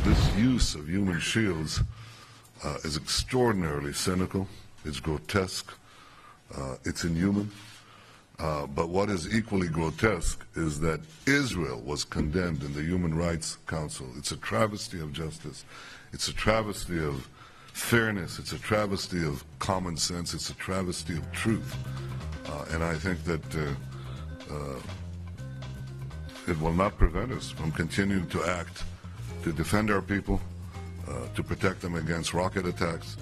This use of human shields is extraordinarily cynical, it's grotesque, it's inhuman. But what is equally grotesque is that Israel was condemned in the Human Rights Council. It's a travesty of justice. It's a travesty of fairness. It's a travesty of common sense. It's a travesty of truth. And I think that it will not prevent us from continuing to act, to defend our people, to protect them against rocket attacks.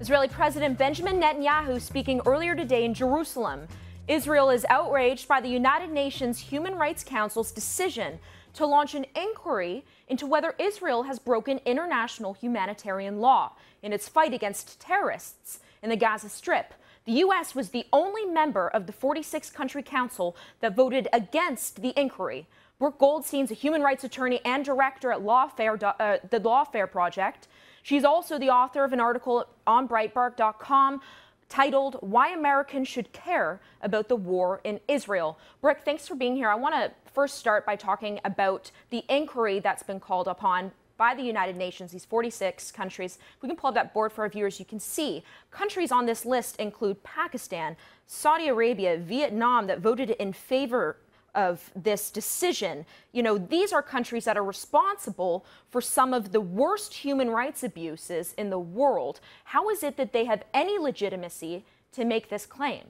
Israeli President Benjamin Netanyahu speaking earlier today in Jerusalem. Israel is outraged by the United Nations Human Rights Council's decision to launch an inquiry into whether Israel has broken international humanitarian law in its fight against terrorists in the Gaza Strip. The U.S. was the only member of the 46-country council that voted against the inquiry. Brooke Goldstein's a human rights attorney and director at the Lawfare Project. She's also the author of an article on Breitbart.com titled Why Americans Should Care About the War in Israel. Brooke, thanks for being here. I want to first start by talking about the inquiry that's been called upon by the United Nations, these 46 countries. If we can pull up that board for our viewers, you can see countries on this list include Pakistan, Saudi Arabia, Vietnam that voted in favor of this decision. You know, these are countries that are responsible for some of the worst human rights abuses in the world. How is it that they have any legitimacy to make this claim?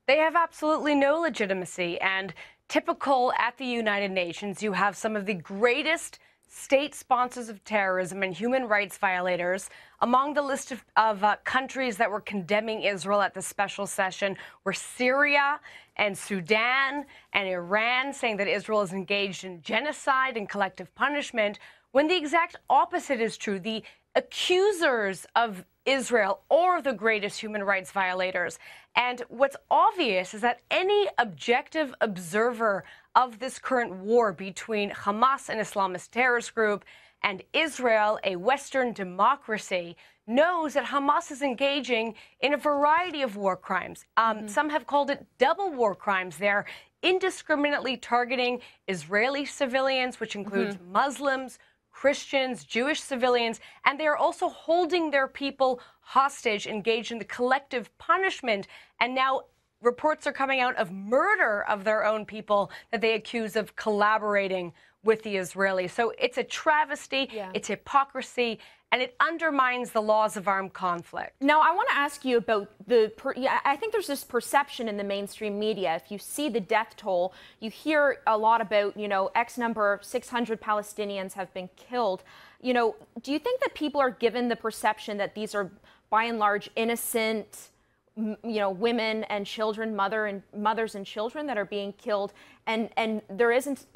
They have absolutely no legitimacy. And typical at the United Nations, you have some of the greatest state sponsors of terrorism and human rights violators. Among the list of countries that were condemning Israel at the special session were Syria and Sudan and Iran, saying that Israel is engaged in genocide and collective punishment, when the exact opposite is true. The accusers of Israel are the greatest human rights violators. And what's obvious is that any objective observer of this current war between Hamas, an Islamist terrorist group, and Israel, a Western democracy, knows that Hamas is engaging in a variety of war crimes. Some have called it double war crimes. They're indiscriminately targeting Israeli civilians, which includes Muslims, Christians, Jewish civilians, and they are also holding their people hostage, engaged in the collective punishment. And now reports are coming out of murder of their own people that they accuse of collaborating with the Israelis. So it's a travesty, it's hypocrisy, and it undermines the laws of armed conflict. Now, I want to ask you about I think there's this perception in the mainstream media. If you see the death toll, you hear a lot about, you know, X number, 600 Palestinians have been killed. You know, do you think that people are given the perception that these are, by and large, innocent, you know, women and children, mothers and children that are being killed, and there isn't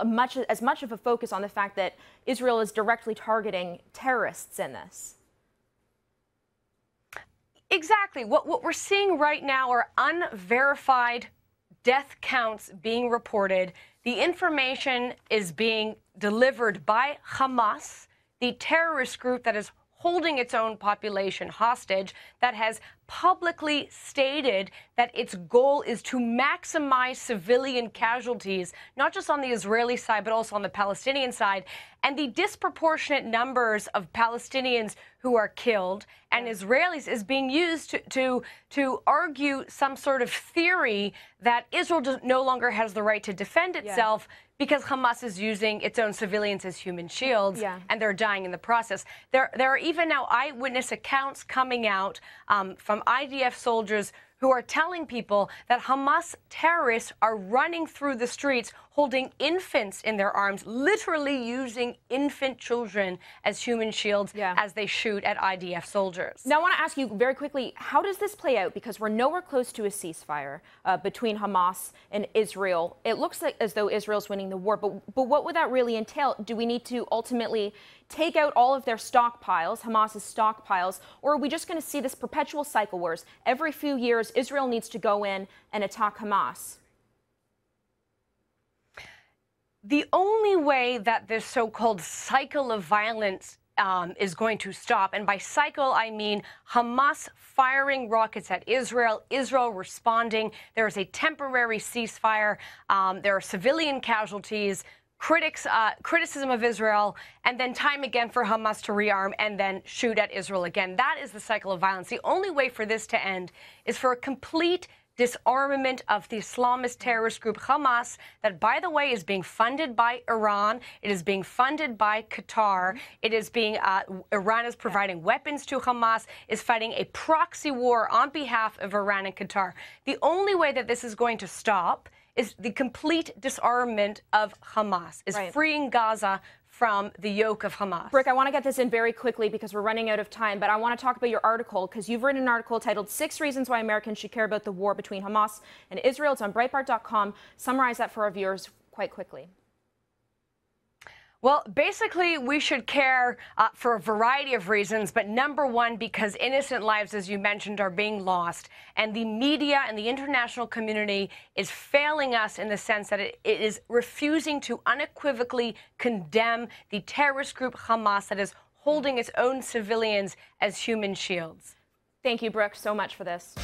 as much of a focus on the fact that Israel is directly targeting terrorists in this? Exactly. What we're seeing right now are unverified death counts being reported. The information is being delivered by Hamas, the terrorist group that is holding its own population hostage, that has publicly stated that its goal is to maximize civilian casualties, not just on the Israeli side, but also on the Palestinian side. And the disproportionate numbers of Palestinians who are killed and Israelis is being used to argue some sort of theory that Israel no longer has the right to defend itself because Hamas is using its own civilians as human shields, and they're dying in the process. There are even now eyewitness accounts coming out from IDF soldiers who are telling people that Hamas terrorists are running through the streets holding infants in their arms, literally using infant children as human shields as they shoot at IDF soldiers. Now, I want to ask you very quickly, how does this play out? Because we're nowhere close to a ceasefire between Hamas and Israel. It looks like as though Israel's winning the war, but what would that really entail? Do we need to ultimately take out all of their stockpiles, Hamas's stockpiles, or are we just going to see this perpetual cycle where every few years Israel needs to go in and attack Hamas? The only way that this so-called cycle of violence is going to stop, and by cycle I mean Hamas firing rockets at Israel, Israel responding, there is a temporary ceasefire, there are civilian casualties, criticism of Israel, and then time again for Hamas to rearm and then shoot at Israel again. That is the cycle of violence. The only way for this to end is for a complete disarmament of the Islamist terrorist group Hamas, that, by the way, is being funded by Iran. It is being funded by Qatar. It is being, Iran is providing weapons to Hamas, is fighting a proxy war on behalf of Iran and Qatar. The only way that this is going to stop is the complete disarmament of Hamas, is freeing Gaza from the yoke of Hamas. Brick, I want to get this in very quickly because we're running out of time, but I want to talk about your article because you've written an article titled 6 Reasons Why Americans Should Care About the War Between Hamas and Israel. It's on Breitbart.com. Summarize that for our viewers quite quickly. Well, basically, we should care for a variety of reasons, but number one, because innocent lives, as you mentioned, are being lost, and the media and the international community is failing us in the sense that it is refusing to unequivocally condemn the terrorist group Hamas that is holding its own civilians as human shields. Thank you, Brooke, so much for this.